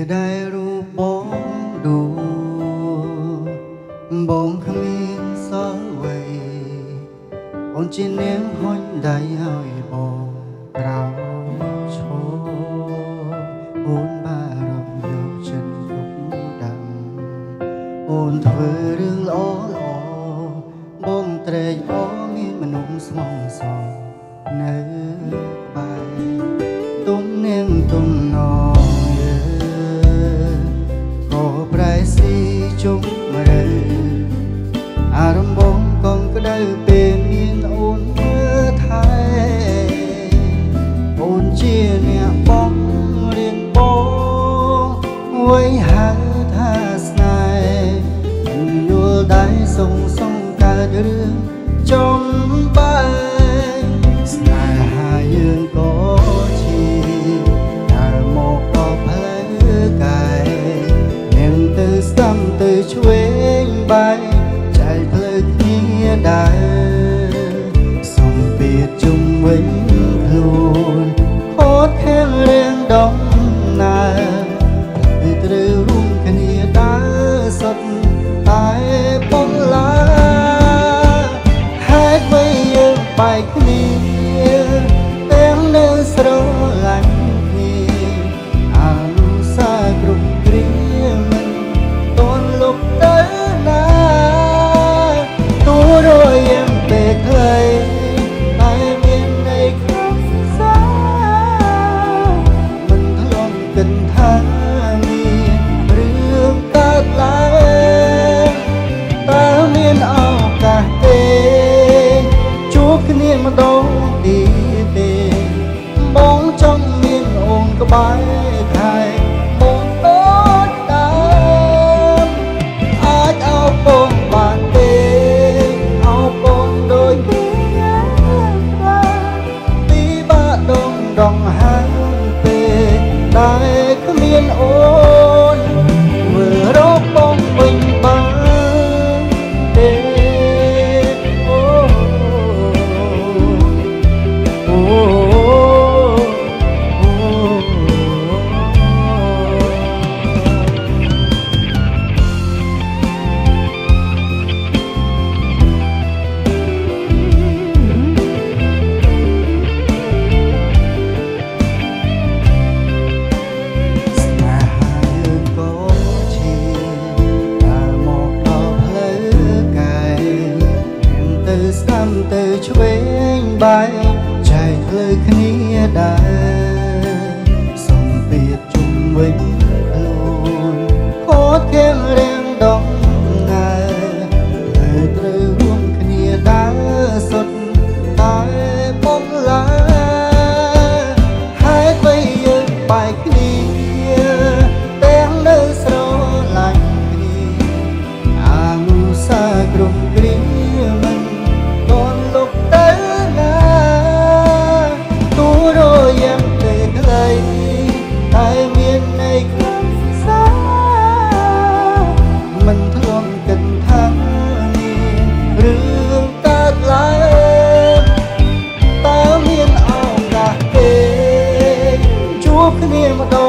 ได้รู้បងดูបងគ្មានសល់អ្វីអូនជានាងហុញដៃឲ្យបងក្រោកឈរអូនបារម្ភយកចិត្តទុកដាក់អូនធ្វើរឿងល្អល្អបងត្រេកអរមានមនុស្សស្មោះសរនៅក្បែរទុំនាងទុំណក៏ប្រែស៊ីជុំរើអារម្មណ៍បងកងក្ដៅពេលមានអូនមើលថែអូនជាអ្នកបងរៀនបងអ្វីហៅថាស្នេហ៍យល់ដៃសុងកើតរឿងចំបែស្នេហាយើងក៏ជាដើរមកក៏ផ្លូវកាយនាងទៅស្ដាំទៅឆ្វេងបែកចែកផ្លូវគ្នាដែរសំពាធជុំវិញខ្លួនខតខាំងរៀងដំណើរគឺត្រូវរួមគ្នាដើរសុទ្ធតែបំឡាបែកគ្នាទាំងនៅស្រឡាញ់គ្នាអនុសាគ្រប់គ្រាមិនតន់លុបទៅណាទូរយំពេលខ្លីតែមានន័យក្នុងសាមិនធ្លាប់គិតថាមានរឿងកើតឡើងតើមានឱកាសទេគ្នាម្ដងទៀតទេបងចង់មានអូនក្បែរថែបងតូចដើមអាចអោបបងបានទេអោបបងដូចគ្នាពីបាក់ដងហាងពេកតែគ្មានអូនមើលរកបងវិញបានទេទៅឆ្វេងបែកចែកផ្លូវគ្នាដែរសំពាធជុំវិញខ្លួនខតខាំងរៀងដំណើរត្រូវរួមគ្នាដើរសុទ្ធតែបំឡាហេតុអ្វីយើងបែកគ្នាទាំងនៅស្រឡាញ់គ្នាអនុសាគ្រប់គ្រាតែមានន័យក្នុងសាមិនធ្លាប់គិតថាមានរឿងកើតឡើងតើមានឱកាសទេជួបគ្នាម្ដ